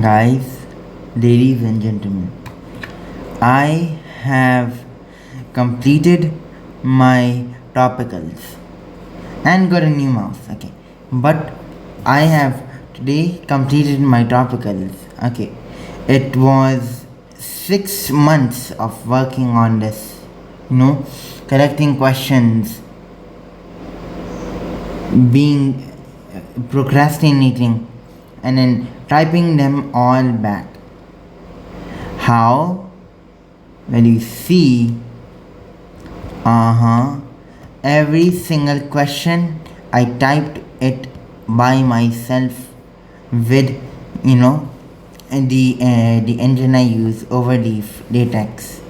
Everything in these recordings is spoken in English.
Guys, ladies and gentlemen, I have completed my topicals and got a new mouse. Okay, but I have today completed my topicals. Okay, it was 6 months of working on this, collecting questions, being procrastinating, and then typing them all back. How? Well, you see, every single question I typed it by myself with, the engine I use, Overleaf latex.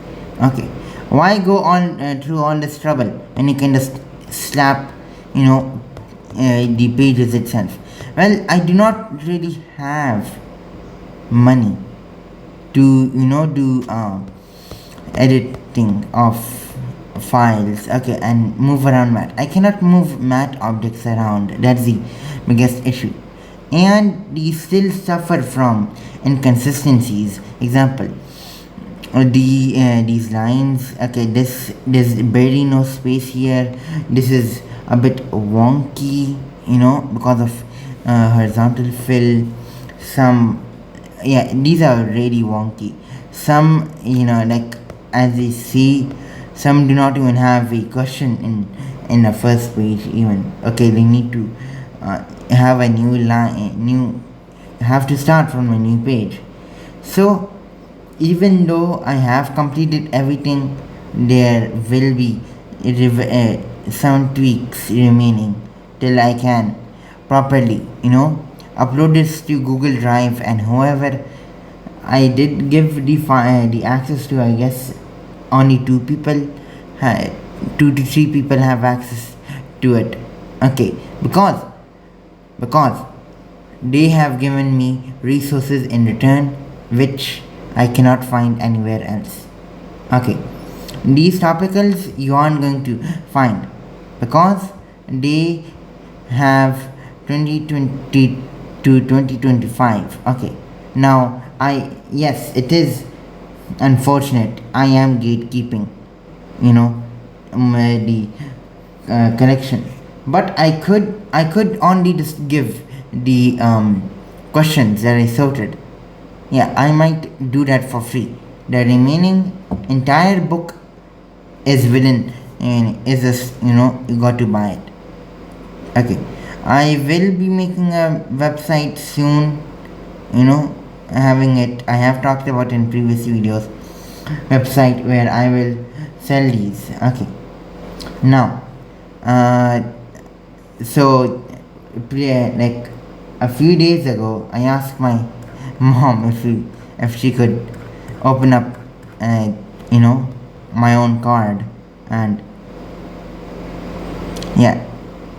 Okay, why go on through all this trouble when you can just slap, the pages itself? Well, I do not really have money to do editing of files, okay, and move around math. I cannot move math objects around. That's the biggest issue, and we still suffer from inconsistencies. Example, these lines, okay, there's barely no space here. This is a bit wonky, because of horizontal fill. These are really wonky. Some, like as you see, some do not even have a question in the first page even. Okay, they need to have a new line, have to start from a new page. So even though I have completed everything, there will be some tweaks remaining till I can properly, upload this to Google Drive, and whoever I did give the access to, I guess only 2 to 3 people have access to it. Okay, because they have given me resources in return which I cannot find anywhere else. Okay, these topicals you aren't going to find because they have 2020 to 2025. Okay, now yes, it is unfortunate. I am gatekeeping, the collection, but I could only just give the questions that I sorted. Yeah, I might do that for free. The remaining entire book is within, and is just, you got to buy it. Okay, I will be making a website soon, having it, I have talked about in previous videos, website where I will sell these. Okay, now so like a few days ago I asked my mom if she could open up my own card, and yeah,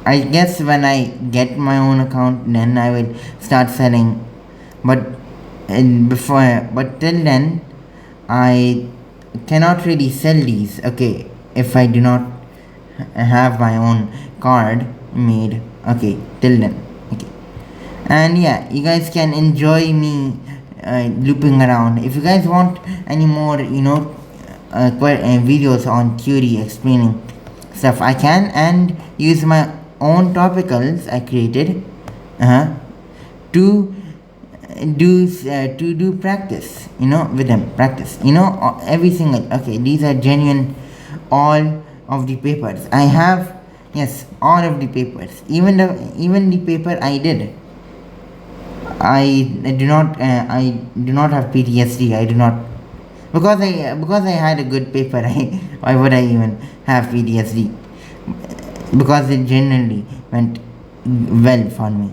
I guess when I get my own account, then I will start selling. But till then, I cannot really sell these. Okay, if I do not have my own card made. Okay, till then. Okay, and yeah, you guys can enjoy me looping around. If you guys want any more, videos on theory explaining stuff, I can, and use my own topicals I created to do practice, with them. Practice, every single. Okay, these are genuine. All of the papers I have, yes, all of the papers, even the paper I did. I do not have PTSD. I do not, because I had a good paper. Why would I even have PTSD? Because it generally went well for me,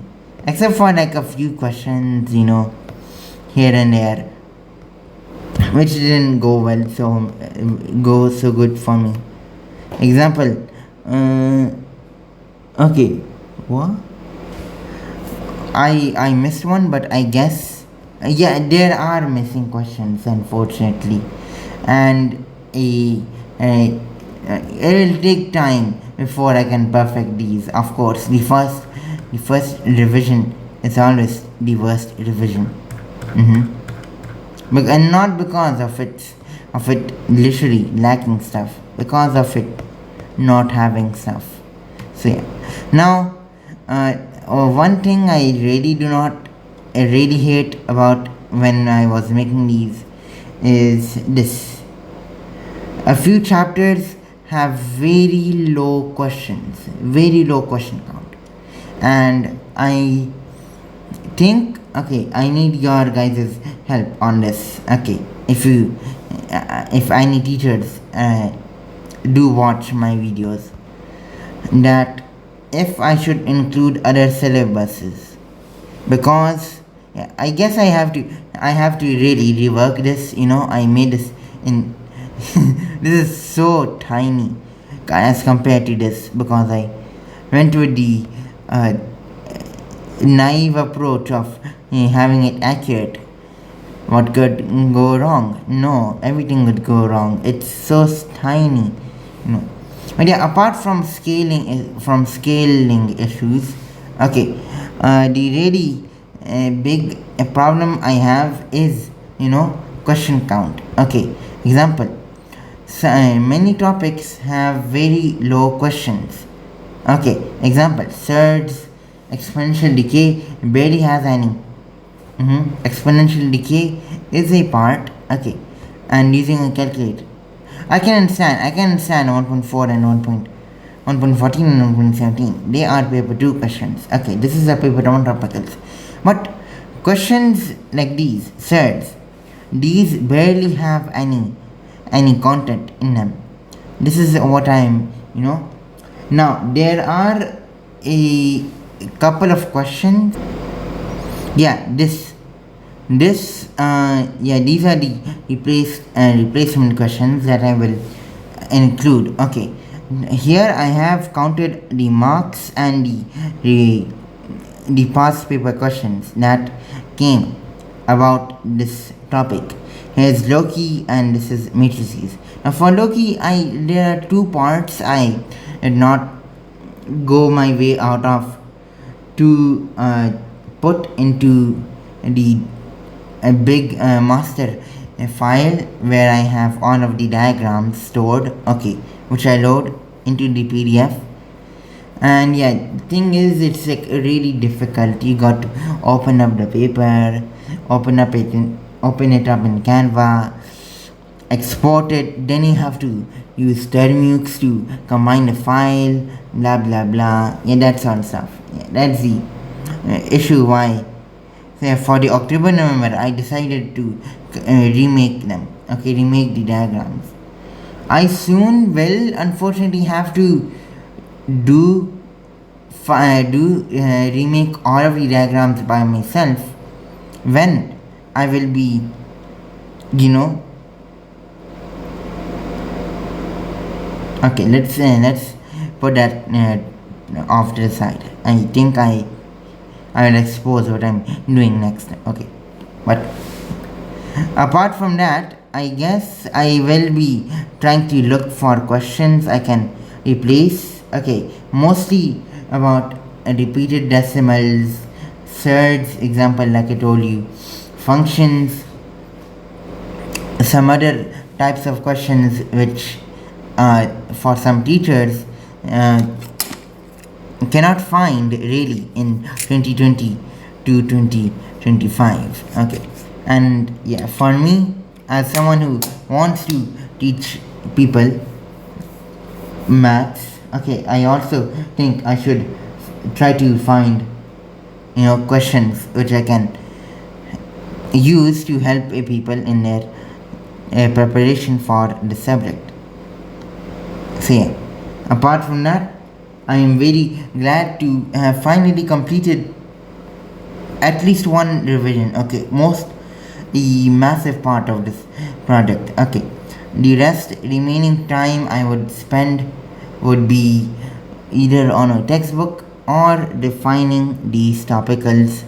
except for like a few questions, here and there, which didn't go well, so good for me. Example, okay, what? I missed one, but I guess there are missing questions, unfortunately, and it will take time before I can perfect these. Of course, the first revision is always the worst revision. And not because of it literally lacking stuff, because of it not having stuff. So yeah. Now, one thing I really hate about when I was making these is this. A few chapters have very low question count, and I think, okay, I need your guys' help on this. Okay, if any teachers do watch my videos, that if I should include other syllabuses, because yeah, I guess I have to really rework this. I made this in this is so tiny as compared to this, because I went with the naive approach of having it accurate. What could go wrong? No, everything would go wrong. It's so tiny. But yeah, apart from scaling issues, okay, the really big problem I have is question count. Okay, example. So, many topics have very low questions. Okay, example, surds, exponential decay barely has any. Exponential decay is a part. Okay, and using a calculator, I can understand 1.4 and 1.14 and 1.17. They are paper 2 questions. Okay, this is a paper 1 topicals. But questions like these, surds, these barely have any content in them. This is what now there are a couple of questions. Yeah, these are the replacement questions that I will include. Okay, here I have counted the marks and the past paper questions that came about this topic. Here's Loki and this is matrices. Now for Loki, there are 2 parts I did not go my way out of to put into a big master file where I have all of the diagrams stored, okay, which I load into the PDF. And yeah, the thing is, it's like really difficult. You got to open up the paper, open it up in Canva, export it, then you have to use Termux to combine the file, blah blah blah. Yeah, that's all stuff. Yeah, that's the issue why. So for the October November, I decided to remake them. Okay, remake the diagrams. I soon will unfortunately have to remake all of the diagrams by myself when I will be okay, let's put that off to the side. I think I will expose what I'm doing next. Okay, but apart from that, I guess I will be trying to look for questions I can replace. Okay, mostly about repeated decimals, surds, example like I told you, functions, some other types of questions which for some teachers cannot find really in 2020 to 2025. Okay, and yeah, for me, as someone who wants to teach people maths, okay, I also think I should try to find questions which I can use to help people in their preparation for the subject. So yeah, apart from that, I am very glad to have finally completed at least one revision. Okay, the massive part of this project. Okay, the rest remaining time I would spend would be either on a textbook or defining these topicals,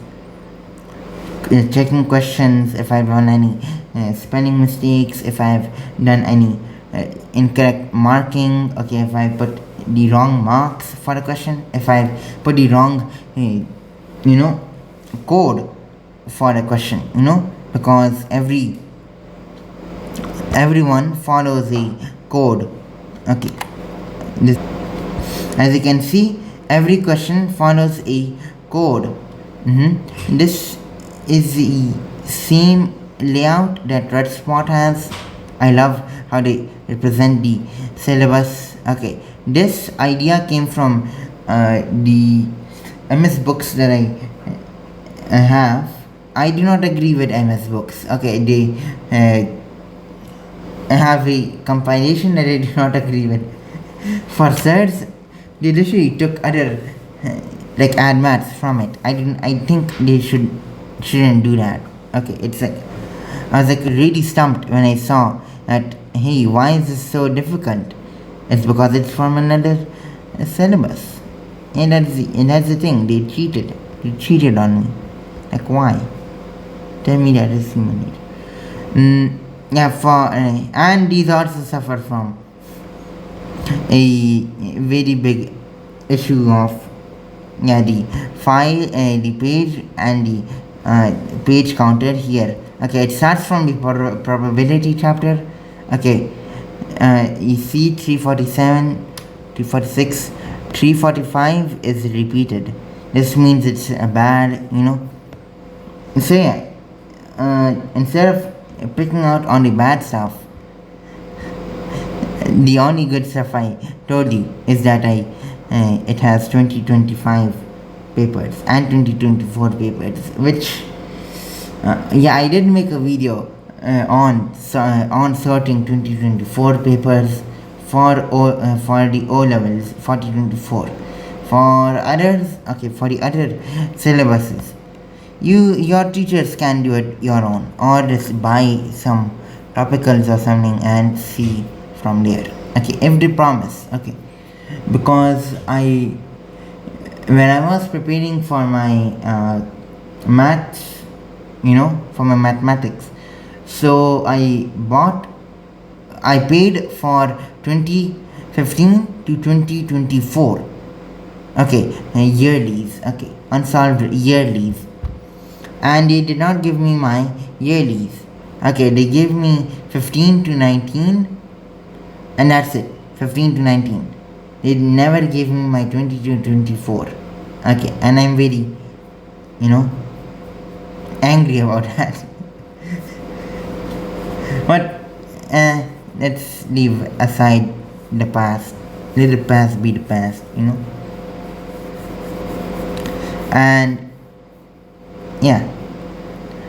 checking questions if I've done any spelling mistakes, if I've done any incorrect marking, okay, if I put the wrong marks for a question, if I put the wrong code for a question, because everyone follows a code. Okay, this, as you can see, every question follows a code. This is the same layout that red spot has. I love how they represent the syllabus. Okay, this idea came from the MS books that I have. I do not agree with MS books. Okay, they have a compilation that I do not agree with. For certs, they literally took other like add maths from it. I think they shouldn't do that. Okay, it's like I was like really stumped when I saw that. Hey, why is this so difficult? It's because it's from another syllabus, and that's the thing. They cheated on me. Like why? Tell me that is human nature. Yeah, and these also suffer from a very big issue of the file, the page, and the page counter here. Okay, it starts from the probability chapter. Okay, you see 347, 346, 345 is repeated. This means it's a bad, So yeah, instead of picking out on the bad stuff, the only good stuff I told you is that it has 2025 papers and 2024 papers, which I did make a video on sorting 2024 papers for the O levels 2024. For others, okay, for the other syllabuses, your teachers can do it your own, or just buy some topicals or something and see from there. Okay, if they promise. Okay, because when I was preparing for my maths, for my mathematics, so I paid for 2015 to 2024. Okay, yearlies. Okay, unsolved yearlies, and they did not give me my yearlies. Okay, they gave me 15 to 19, and that's it. 15 to 19. They never gave me my 20 to 24. Okay, and I'm very angry about that. But let's leave aside the past. Let the past be the past. And yeah,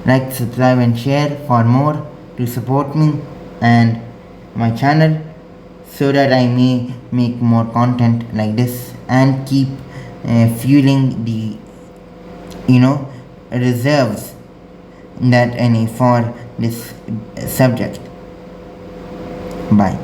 like, subscribe and share for more to support me and my channel, so that I may make more content like this and keep fueling the reserves that any for this subject. Bye.